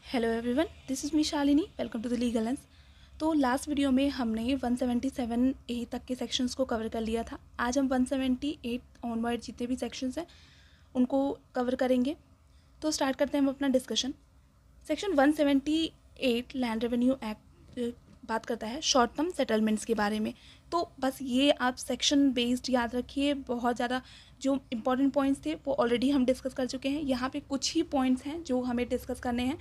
Hello everyone, this is me Shalini. Welcome to the legal lens. तो last video में हमने 177A तक के सेक्शंस को कवर कर लिया था। आज हम 178 ऑनवर्ड जितने भी सेक्शंस हैं उनको कवर करेंगे। तो स्टार्ट करते हैं हम अपना discussion. Section 178 land revenue act बात करता है शॉर्ट टर्म सेटलमेंट्स के बारे में। तो बस ये आप सेक्शन बेस्ड याद रखिए। बहुत ज़्यादा जो इंपॉर्टेंट पॉइंट्स थे वो ऑलरेडी हम डिस्कस कर चुके हैं। यहाँ पे कुछ ही पॉइंट्स हैं जो हमें डिस्कस करने हैं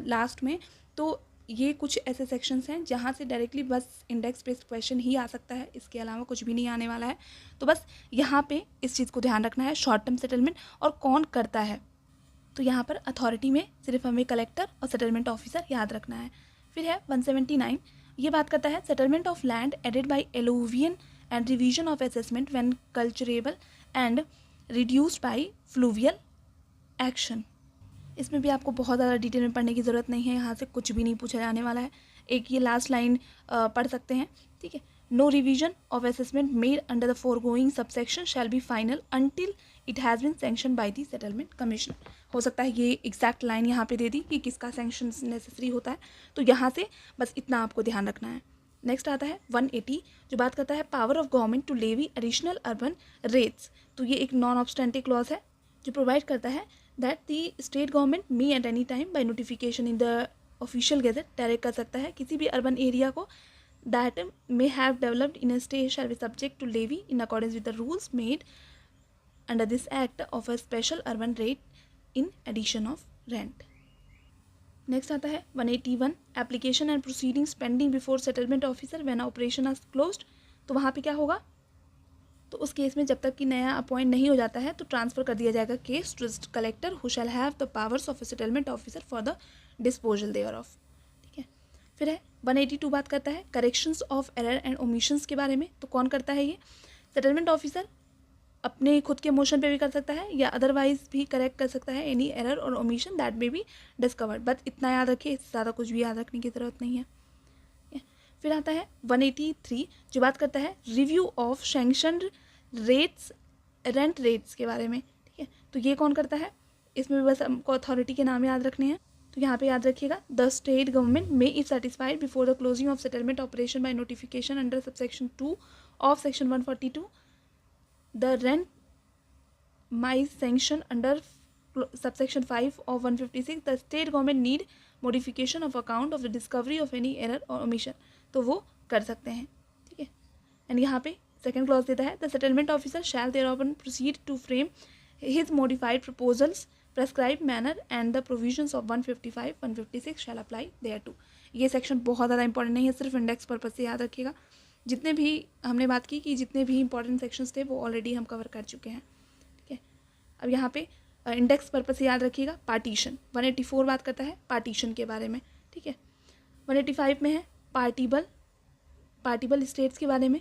लास्ट में। तो ये कुछ ऐसे सेक्शंस हैं जहाँ से डायरेक्टली बस इंडेक्स बेस्ड क्वेश्चन ही आ सकता है, इसके अलावा कुछ भी नहीं आने वाला है। तो बस यहाँ पे इस चीज़ को ध्यान रखना है, शॉर्ट टर्म सेटलमेंट और कौन करता है। तो यहाँ पर अथॉरिटी में सिर्फ हमें कलेक्टर और सेटलमेंट ऑफिसर याद रखना है। फिर है 179, ये बात करता है settlement of land added by alluvion and revision of assessment when culturable and reduced by fluvial action. इसमें भी आपको बहुत ज़्यादा डिटेल में पढ़ने की ज़रूरत नहीं है, यहाँ से कुछ भी नहीं पूछा जाने वाला है। एक ये लास्ट लाइन पढ़ सकते हैं, ठीक है। No revision of assessment made under the foregoing subsection shall be final until it has been sanction by the settlement commission. हो सकता है ये एग्जैक्ट लाइन यहाँ पे दे दी कि किसका सैंक्शन नेसेसरी होता है, तो यहाँ से बस इतना आपको ध्यान रखना है। नेक्स्ट आता है 180, जो बात करता है power of government to levy additional urban rates. तो ये एक नॉन ऑब्स्टेंटिव क्लॉज है जो प्रोवाइड करता है that the state government may at any time by notification in the official gazette direct कर सकता है किसी भी अर्बन एरिया को that may have developed in a state shall be subject to levy in accordance with the rules made under this act of a special urban rate in addition of rent. Next आता है 181, application and proceedings pending before settlement officer when operation are closed. तो वहाँ पे क्या होगा, तो उस case में जब तक कि नया अपॉइंट नहीं हो जाता है तो ट्रांसफ़र कर दिया जाएगा case to collector who shall have the powers of a settlement officer for the disposal thereof, ठीक है। फिर है 182, बात करता है corrections of error and omissions के बारे में। तो कौन करता है ये, सेटलमेंट ऑफिसर अपने खुद के मोशन पे भी कर सकता है या अदरवाइज भी करेक्ट कर सकता है एनी एरर और omission that may be discovered. But इतना याद रखिए, इससे ज़्यादा कुछ भी याद रखने की ज़रूरत नहीं है। फिर आता है 183, जो बात करता है review of sanctioned rates rent rates के बारे में, ठीक है। तो ये कौन करता है, इसमें भी बस हमको अथॉरिटी के नाम याद रखने हैं। तो यहाँ पे याद रखिएगा the state government may if satisfied before the closing of settlement operation by notification under subsection 2 of section 142 the rent my sanction under subsection 5 of 156 the state government need modification of account of the discovery of any error or omission। तो वो कर सकते हैं, ठीक है। And यहाँ पे second clause देता है the settlement officer shall thereupon proceed to frame his modified proposals prescribe manner and the provisions of 155 156 shall apply thereto. ये सेक्शन बहुत ज़्यादा इंपॉर्टेंट नहीं है, सिर्फ इंडेक्स पर्पज से याद रखिएगा। जितने भी हमने बात की कि जितने भी इंपॉर्टेंट सेक्शंस थे वो ऑलरेडी हम कवर कर चुके हैं, ठीक है। अब यहाँ पे इंडेक्स पर्पज से याद रखिएगा पार्टीशन। 184 बात करता है पार्टीशन के बारे में, ठीक है। 185 में है पार्टिबल स्टेट्स के बारे में।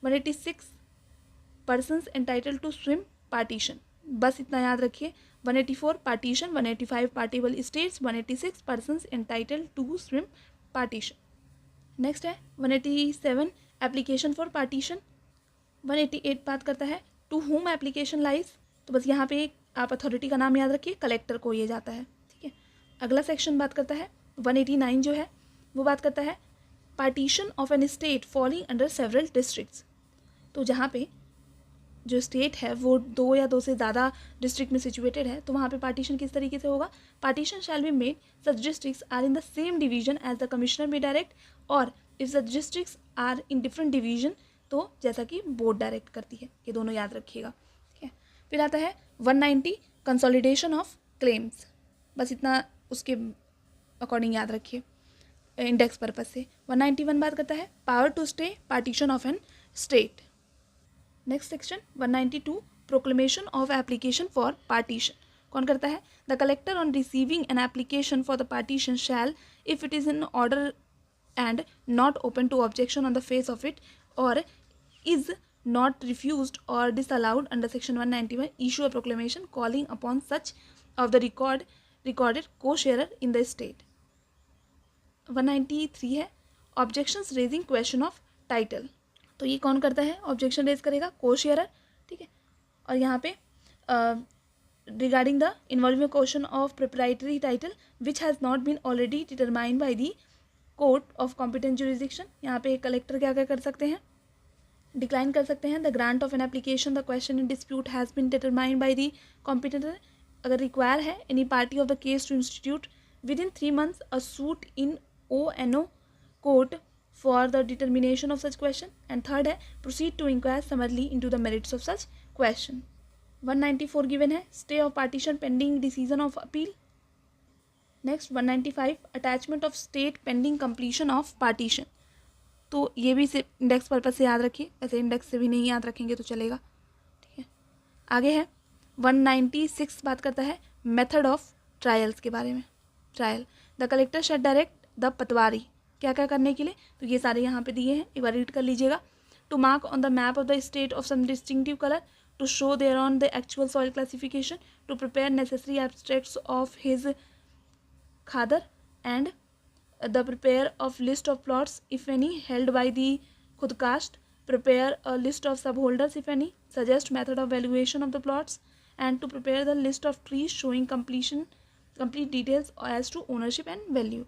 186 persons entitle to swim partition, बस इतना याद रखिए। 184 partition, 185 partible states, 186 persons entitle to swim partition. Next है 187 एप्लीकेशन फॉर पार्टीशन। 188 बात करता है टू होम एप्लीकेशन लाइज। तो बस यहाँ पे आप अथॉरिटी का नाम याद रखिए, कलेक्टर को ये जाता है, ठीक है। अगला सेक्शन बात करता है 189 जो है वो बात करता है partition of an estate falling under several districts. तो जहाँ पे जो स्टेट है वो 2 या 2 से ज़्यादा डिस्ट्रिक्ट में सिचुएटेड है, तो वहाँ पे पार्टीशन किस तरीके से होगा, partition shall be made such districts are in the same division as the commissioner may direct और if such districts are in different division तो जैसा कि बोर्ड डायरेक्ट करती है। ये दोनों याद रखिएगा, ठीक है। फिर आता है 190 कंसोलिडेशन ऑफ क्लेम्स, बस इतना उसके अकॉर्डिंग याद रखिए इंडेक्स पर्पज से। 191 बात करता है power to stay partition of an estate. Next section 192 proclamation of application for partition, कौन करता है, the collector on receiving an application for the partition shall if it is in order and not open to objection on the face of it or is not refused or disallowed under section 191 issue a proclamation calling upon such of the recorded co-sharer in the state। 193 है objections raising question of title। तो ये कौन करता है, objection raise करेगा, को शेयरर, ठीक है। और यहाँ पे regarding the involving a question of proprietary title which has not been already determined by the court of competent jurisdiction। यहाँ पे कलेक्टर क्या क्या कर सकते हैं, डिक्लाइन कर सकते हैं। The grant of an application the question in dispute has been determined by the competent, अगर रिक्वायर है any party of the case to institute within 3 months a suit in ONO court for the determination of such question. And third है proceed to inquire summarily into the merits of such question. 194 given है, stay of partition pending decision of appeal. Next 195 attachment of state pending completion of partition. तो ये भी सिर्फ index purpose से याद रखिए, ऐसे इंडेक्स से भी नहीं याद रखेंगे तो चलेगा, ठीक है। आगे है 196 बात करता है मेथड ऑफ ट्रायल्स के बारे में। Trial, the collector shed direct the patwari, क्या क्या करने के लिए, तो ये सारे यहाँ पे दिए हैं, एक बार रीड कर लीजिएगा। To mark on the map of the state of some distinctive colour, to show thereon the actual soil classification, to prepare necessary abstracts of his khadar and the prepare of list of plots if any held by the khudkast, prepare a list of subholders if any, suggest method of valuation of the plots and to prepare the list of trees showing complete details as to ownership and value।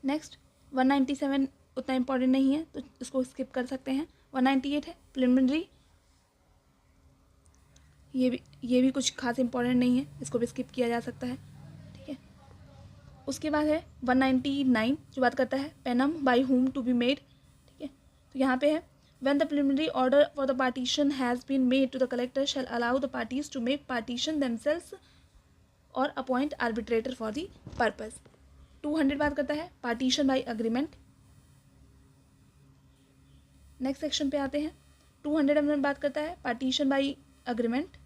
next 197 उतना important नहीं है तो इसको skip कर सकते हैं। 198 है preliminary, ये भी कुछ खास important नहीं है, इसको भी skip किया जा सकता है। उसके बाद है 199 जो बात करता है पेनम by whom to be made, ठीक है। तो यहाँ पे है when the preliminary order for the partition has been made to the collector shall allow the parties to make partition themselves और appoint arbitrator for the purpose. 200 बात करता है partition by agreement. Next section पे आते हैं 200 बात करता है पार्टीशन बाय अग्रीमेंट,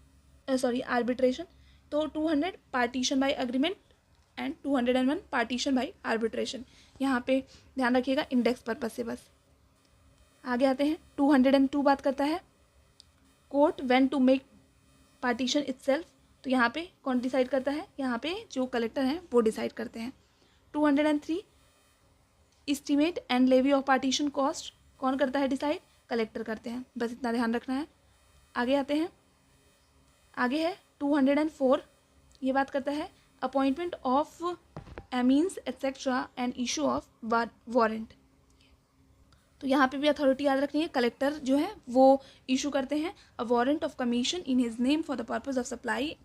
आर्बिट्रेशन। तो 200 partition by agreement and 201 partition by arbitration. यहाँ पे ध्यान रखिएगा इंडेक्स पर्पज से बस। आगे आते हैं 202 बात करता है court when to make partition itself, तो यहाँ पे कौन डिसाइड करता है, यहाँ पे जो कलेक्टर हैं वो डिसाइड करते हैं। 203 estimate and levy of partition cost, कौन करता है डिसाइड, कलेक्टर करते हैं, बस इतना ध्यान रखना है। आगे आते हैं, आगे है 204, ये बात करता है appointment of amines etcetera and issue of warrant. तो यहाँ पे भी अथॉरिटी याद रखनी है, कलेक्टर जो है वो इशू करते हैं a warrant of commission in his name for the purpose of supply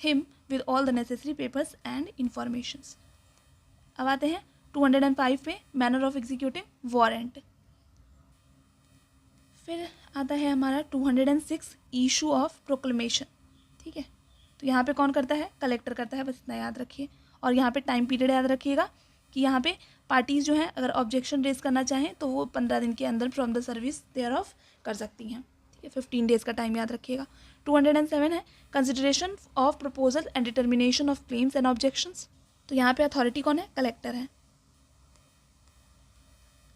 him with all the necessary papers and informations. अब आते हैं 205 पे मैनर ऑफ एग्जीक्यूटिंग वारंट। फिर आता है हमारा 206 इशू ऑफ प्रोक्लेमेशन, ठीक है। तो यहाँ पे कौन करता है, कलेक्टर करता है, बस इतना याद रखिए। और यहाँ पे टाइम पीरियड याद रखिएगा कि यहाँ पे पार्टीज जो हैं अगर ऑब्जेक्शन रेज करना चाहें तो वो 15 दिन के अंदर from the service thereof कर सकती हैं, ठीक है। 15 डेज का टाइम याद रखिएगा। 207 है consideration of proposal and determination of claims and objections. तो यहाँ पे अथॉरिटी कौन है, कलेक्टर है।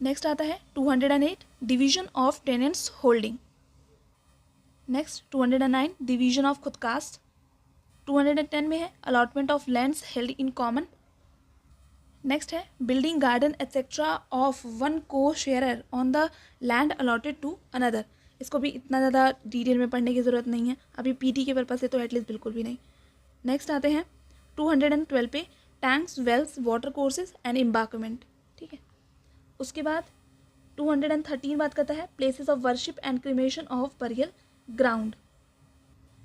नेक्स्ट आता है 208 division of tenants holding. Next 209 division of खुदकास्ट। 210 में है allotment of lands held in common. Next है building garden etcetera of one co sharer on the land allotted to another. इसको भी इतना ज़्यादा डिटेल में पढ़ने की ज़रूरत नहीं है, अभी पीटी के पर्पज से तो एटलीस्ट बिल्कुल भी नहीं। नेक्स्ट आते हैं 212 पे tanks, wells, water courses and embankment, ठीक है। उसके बाद 213 बात करता है places of worship and cremation of burial ground.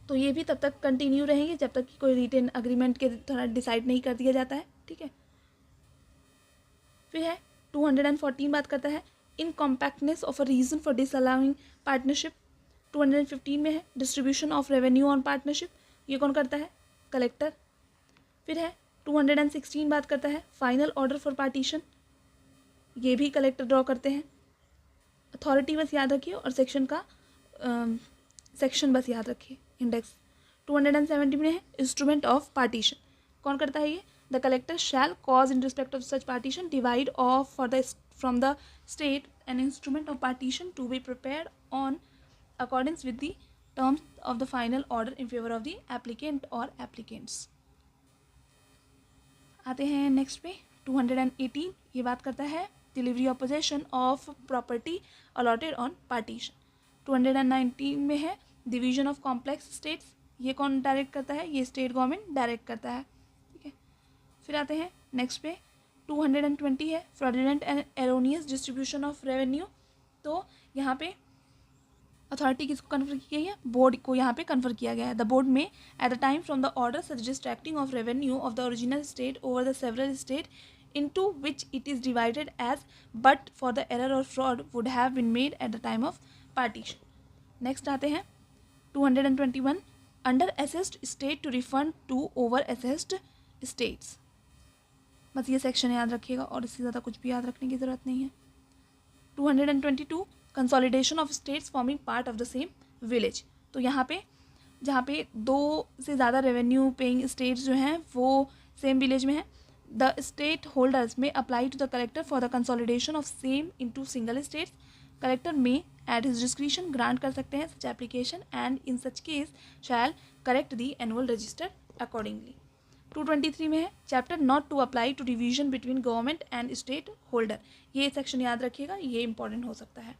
तो ये भी तब तक कंटिन्यू रहेंगे जब तक कि कोई रिटेन अग्रीमेंट के द्वारा डिसाइड नहीं कर दिया जाता है, ठीक है। फिर है 214 बात करता है in compactness of a reason for disallowing partnership. 215 में है distribution of revenue on partnership, ये कौन करता है, कलेक्टर। फिर है 216 बात करता है फाइनल ऑर्डर फॉर पार्टीशन, ये भी कलेक्टर ड्रॉ करते हैं। अथॉरिटी बस याद रखिए और सेक्शन का सेक्शन बस याद रखिए, इंडेक्स। 270 में है इंस्ट्रूमेंट ऑफ पार्टीशन, कौन करता है ये, the collector shall cause in respect of such partition divide of for the from the state an instrument of partition to be prepared on accordance with the terms of the final order in favour of the applicant or applicants. आते हैं next पे 218, ये बात करता है delivery of possession of property allotted on partition. 219 में है division of complex states, ये कौन डायरेक्ट करता है? ये स्टेट गवर्नमेंट डायरेक्ट करता है, ठीक है। फिर आते हैं नेक्स्ट पे 220 है fraudulent and erroneous distribution of revenue. तो यहाँ पे अथॉरिटी किसको कन्फर की गई है? बोर्ड को यहाँ पे कन्फर किया गया है। द बोर्ड में at the time from the order such distracting of revenue of the original state over the several state into which it is divided as but for the error or fraud would have been made at the time of partition. Next आते हैं 221 under assessed state to refund to over assessed states। बस ये section याद रखिएगा और इससे ज़्यादा कुछ भी याद रखने की ज़रूरत नहीं है। 222 consolidation of states forming part of the same village. तो यहाँ पे जहाँ पे 2 से ज़्यादा रेवेन्यू पेइंग स्टेट्स जो हैं वो सेम विलेज में हैं, the stakeholders may apply to the collector for the consolidation of same into single states. Collector may at his discretion grant कर सकते हैं such application and in such case shall correct the annual register accordingly. 223 में है chapter not to apply to division between government and state holder। ये section याद रखिएगा, ये important हो सकता है।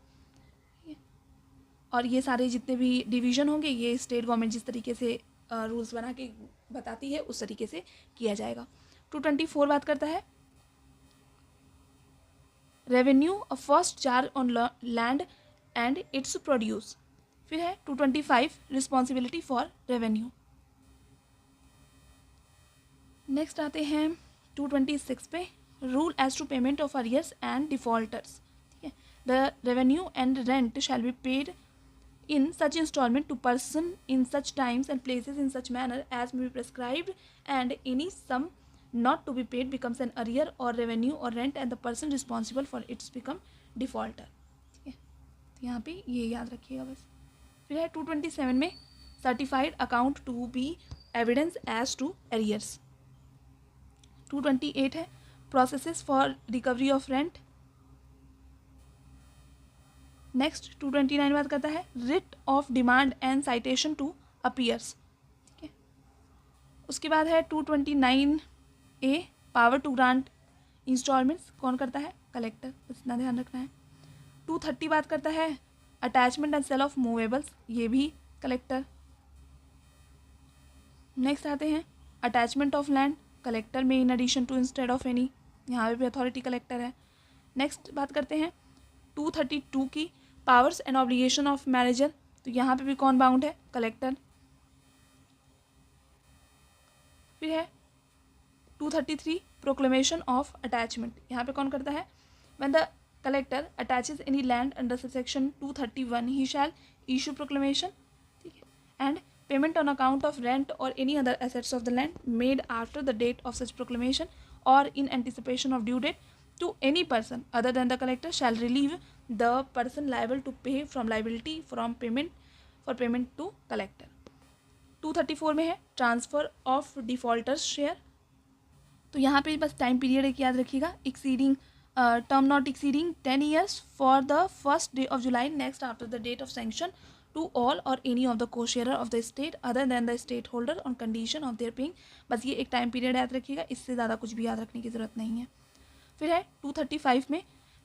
और ये सारे जितने भी डिवीज़न होंगे ये स्टेट गवर्नमेंट जिस तरीके से रूल्स बना के बताती है उस तरीके से किया जाएगा। 224 बात करता है revenue of first charge on land and it's produce. फिर है 225 रिस्पॉन्सिबिलिटी फॉर रेवेन्यू। नेक्स्ट आते हैं 226 पे rule as to payment of arrears and defaulters, ठीक है। The revenue and rent shall be paid in such installment to person in such times and places in such manner as may be prescribed and any sum not to be paid becomes an arrear or revenue or rent and the person responsible for its become defaulter, ठीक है। तो यहाँ पे ये याद रखिएगा बस। फिर है 227 में certified account to be evidence as to arrears। 228 है processes for recovery of rent। Next 229 बात करता है writ of demand and citation to appears, ठीक है। उसके बाद है 229 A power to grant instalments कौन करता है? कलेक्टर, बस इतना ध्यान रखना है। 230 बात करता है अटैचमेंट एंड सेल ऑफ मूवेबल्स, ये भी कलेक्टर। नेक्स्ट आते हैं अटैचमेंट ऑफ लैंड, कलेक्टर में in addition to instead of any, यहाँ पे भी अथॉरिटी कलेक्टर है। नेक्स्ट बात करते हैं 232 की powers and obligation of manager, तो यहाँ पे भी कौन बाउंड है? कलेक्टर। फिर है 233 प्रोक्लेमेशन ऑफ अटैचमेंट, यहाँ पे कौन करता है? When the collector attaches any land under section 231 he shall issue proclamation, ठीक है। And payment on account of rent और any other assets of the land made after the date of such proclamation और in anticipation of due date to any person other than the collector shall relieve the person liable to pay from liability from payment to collector। 234 में है transfer of defaulters share, तो यहाँ पे बस time period एक याद रखिएगा exceeding term not exceeding 10 years for the first day of July next after the date of sanction to all or any of the co share of the state other than the state holder on condition of their paying. बस ये एक time period याद रखिएगा, इससे ज़्यादा कुछ भी याद रखने की ज़रूरत नहीं है। फिर है 235 में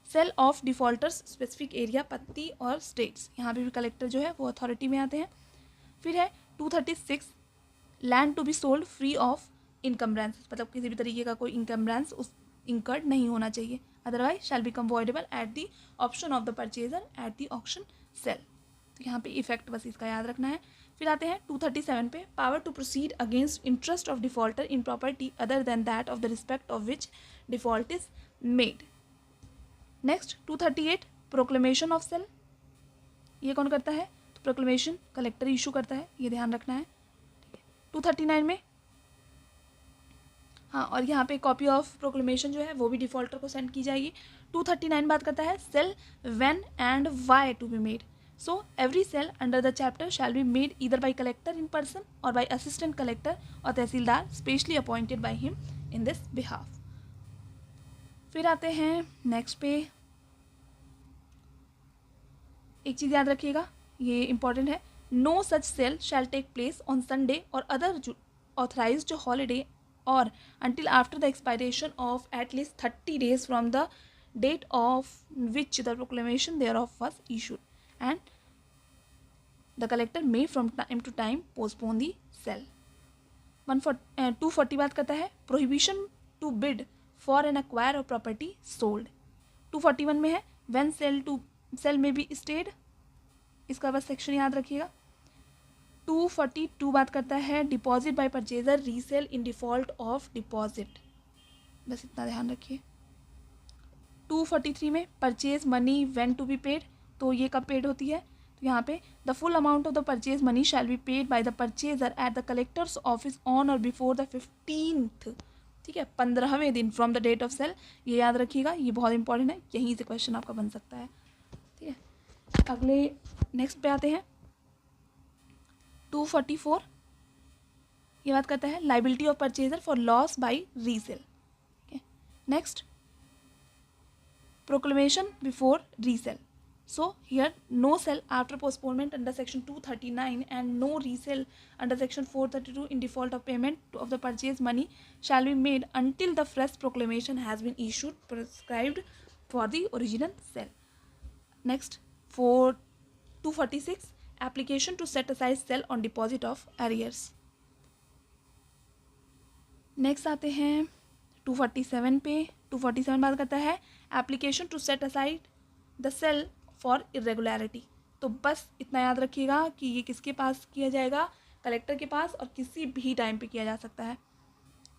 sale of defaulters specific area पत्ती और स्टेट्स, यहाँ पे भी कलेक्टर जो है वो अथॉरिटी में आते हैं। फिर है 236 land to be sold free of encumbrance, मतलब किसी भी तरीके का कोई इनकम्ब्रेंस उस इंकर्ड नहीं होना चाहिए, otherwise shall become voidable at the option of the purchaser at the auction sale. तो यहाँ पे इफेक्ट बस इसका याद रखना है। फिर आते हैं 237 पे power to proceed against interest of defaulter in property other than that of the respect of which default is made. Next 238 proclamation of sale, ये कौन करता है? तो प्रोक्लेमेशन कलेक्टर इशू करता है, ये ध्यान रखना है, ठीक है। 239 में हाँ, और यहाँ पे कॉपी ऑफ प्रोक्लेमेशन जो है वो भी डिफॉल्टर को सेंड की जाएगी। 239 बात करता है sale when and why to be made, so every cell under the chapter shall be made either by collector in person or by assistant collector or tehsildar specially appointed by him in this behalf। फिर आते हैं next पे, एक चीज़ याद रखिएगा ये important है, no such sale shall take place on Sunday or other authorised holiday or until after the expiration of at least 30 days from the date of which the proclamation thereof was issued and the collector may from time to time postpone the sale. 240 बात करता है prohibition to bid for an acquire or property sold. 241 में है when sale may be stayed, इसका बस section याद रखिएगा। 242 बात करता है deposit by purchaser resale in default of deposit, बस इतना ध्यान रखिए। 243 में purchase money when to be paid, तो ये कब पेड होती है, तो यहाँ पे the full amount of the purchase money shall be paid by the purchaser at the collector's office on or before the 15th, ठीक है, 15वें दिन from the date of sale. ये याद रखिएगा, ये बहुत इंपॉर्टेंट है, यहीं से क्वेश्चन आपका बन सकता है, ठीक है। अगले नेक्स्ट पे आते हैं 244, ये बात करता है liability of purchaser for loss by resale. Next proclamation before resale. So here no sell after postponement under section 239 and no resale under section 432 in default of payment of the purchase money shall be made until the fresh proclamation has been issued prescribed for the original sale. Next, for 246 application to set aside sell on deposit of arrears. Next आते हैं 247 पे। 247 बात करता है application to set aside the sale for irregularity. तो बस इतना याद रखिएगा कि ये किसके पास किया जाएगा, कलेक्टर के पास, और किसी भी टाइम पे किया जा सकता है।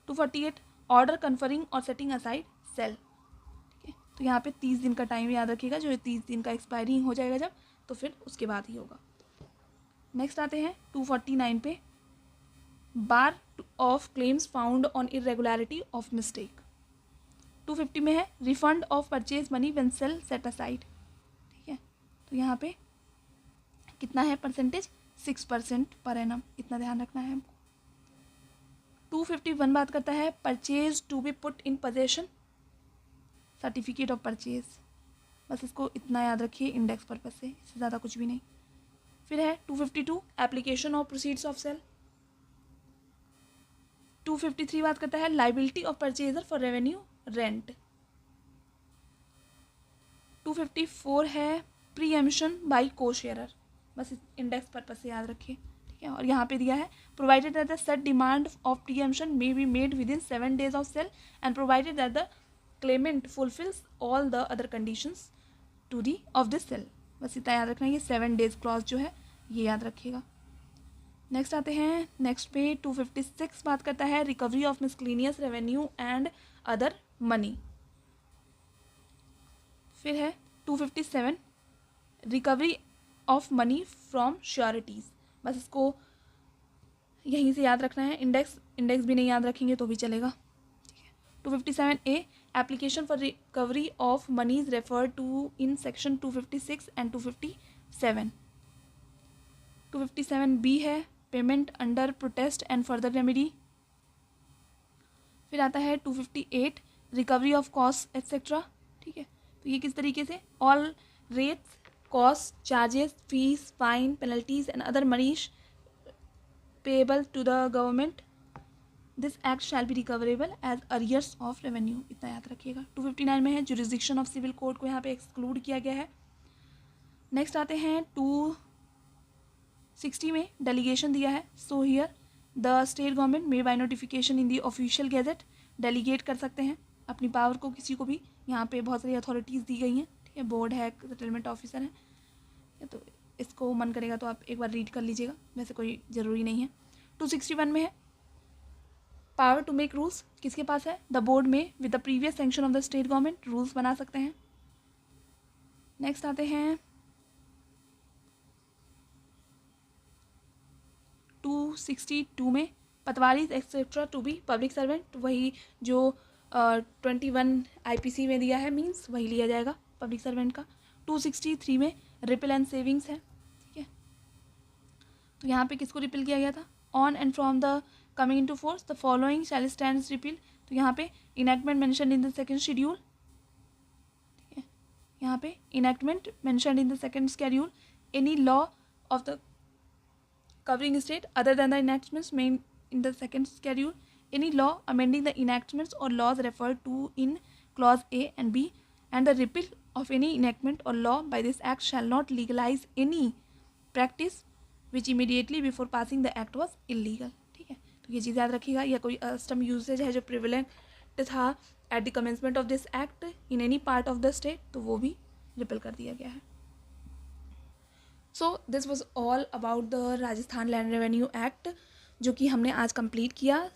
248 ऑर्डर कन्फरिंग और सेटिंग असाइड सेल, ठीक है, तो यहाँ पे 30 दिन का टाइम याद रखिएगा, जो 30 दिन का एक्सपायरी हो जाएगा जब, तो फिर उसके बाद ही होगा। नेक्स्ट आते हैं 249 पे bar of claims found on irregularity of mistake. 250 में है refund of purchase money when sale set aside, ठीक है, तो यहाँ पे कितना है परसेंटेज, 6% पर एनम, इतना ध्यान रखना है हमको। 251 बात करता है purchase to be put in possession certificate of purchase, बस इसको इतना याद रखिए इंडेक्स पर्पज से, इससे ज़्यादा कुछ भी नहीं। फिर है 252 application of proceeds of sale. 253 बात करता है liability of purchaser for revenue rent. 254 है प्रीएम्पशन बाय को शेयरर, बस इंडेक्स पर्पज से याद रखिए, ठीक है। और यहाँ पे दिया है provided that the set demand of preemption may be made within 7 days of sale and provided that the claimant fulfils all the other conditions to the of this sale, बस इतना याद रखना है, ये 7 days क्लॉज जो है ये याद रखिएगा। नेक्स्ट आते हैं नेक्स्ट पे 256 बात करता है recovery of miscellaneous revenue and other money. फिर है 257 recovery of money from sureties, बस इसको यहीं से याद रखना है, इंडेक्स भी नहीं याद रखेंगे तो भी चलेगा, ठीक है। 257A application for recovery of monies refer to in section 256 and 257। 257B है payment under protest and further remedy. फिर आता है 258 रिकवरी ऑफ कॉस्ट एट्सेट्रा, ठीक है, तो ये किस तरीके से all rates cost charges fees fine penalties and other monies payable to the government this act shall be recoverable as arrears of revenue, इतना याद रखिएगा। 259 में है जुरिसडिक्शन ऑफ सिविल कोड को यहाँ पे एक्सक्लूड किया गया है। नेक्स्ट आते हैं 260 में डेलीगेशन दिया है। So here the state government may by notification in the official gazette delegate कर सकते हैं अपनी पावर को किसी को भी, यहाँ पे बहुत सारी अथॉरिटीज़ दी गई हैं, ठीक है, बोर्ड है, सेटलमेंट ऑफिसर है, तो इसको मन करेगा तो आप एक बार रीड कर लीजिएगा, वैसे कोई ज़रूरी नहीं है। 261 में है पावर टू मेक रूल्स, किसके पास है, द बोर्ड में with the previous sanction of the state government rules बना सकते हैं। नेक्स्ट आते हैं 262 में patwari etcetera to be public servant, वही जो 21 IPC में दिया है, मीन्स वही लिया जाएगा पब्लिक सर्वेंट का। 263 में रिपिल एंड सेविंग्स है, ठीक है, तो यहाँ पे किसको रिपिल किया गया था, on and from the coming into force the following shall stand ripple, तो यहाँ पे enactment mention in the second schedule, ठीक है, यहाँ पे enactment mention in the second schedule any law of the covering state other than the enactments made in the second schedule, any law amending the enactments or laws referred to in clause A and B, and the repeal of any enactment or law by this act shall not legalize any practice which immediately before passing the act was illegal. ठीक है, तो ये चीज़ याद रखिएगा। या कोई custom usage है जो प्रिविलेंट था at the commencement of this act in any part of the state, तो वो भी रिपेल कर दिया गया है। So this was all about the Rajasthan land revenue act, जो कि हमने आज कंप्लीट किया।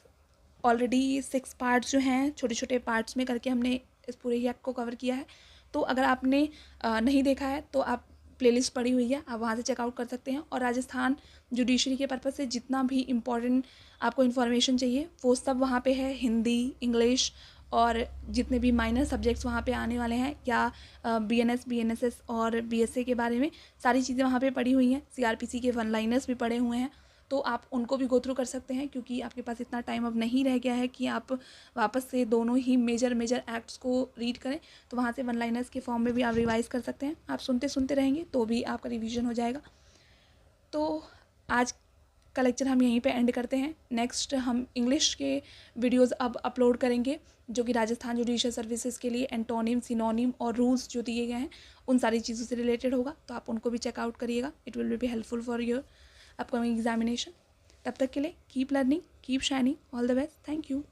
ऑलरेडी 6 पार्ट्स जो हैं छोटे छोटे पार्ट्स में करके हमने इस पूरे ही एक्ट को कवर किया है। तो अगर आपने नहीं देखा है तो आप प्लेलिस्ट पड़ी हुई है, आप वहाँ से चेकआउट कर सकते हैं। और राजस्थान जुडिशरी के पर्पज़ से जितना भी इम्पोर्टेंट आपको इन्फॉर्मेशन चाहिए वो सब वहाँ पे है, हिंदी, इंग्लिश और जितने भी माइनर सब्जेक्ट्स वहाँ पे आने वाले हैं, या BNS, BNSS और BSA के बारे में सारी चीज़ें वहाँ पे पड़ी हुई हैं। CRPC के 1 लाइनर्स भी पड़े हुए हैं, तो आप उनको भी गो थ्रू कर सकते हैं, क्योंकि आपके पास इतना टाइम अब नहीं रह गया है कि आप वापस से दोनों ही मेजर एक्ट्स को रीड करें। तो वहाँ से 1 लाइनर्स के फॉर्म में भी आप रिवाइज़ कर सकते हैं। आप सुनते रहेंगे तो भी आपका रिवीजन हो जाएगा। तो आज का लेक्चर हम यहीं पे एंड करते हैं। नेक्स्ट हम इंग्लिश के वीडियोस अब अपलोड करेंगे, जो कि राजस्थान जुडिशियल सर्विसेज के लिए एंटोनिम, सिनोनिम और रूल्स जो दिए गए हैं उन सारी चीज़ों से रिलेटेड होगा। तो आप उनको भी चेकआउट करिएगा। It will be helpful for your upcoming examination. तब तक के लिए keep learning, keep shining, all the best, thank you.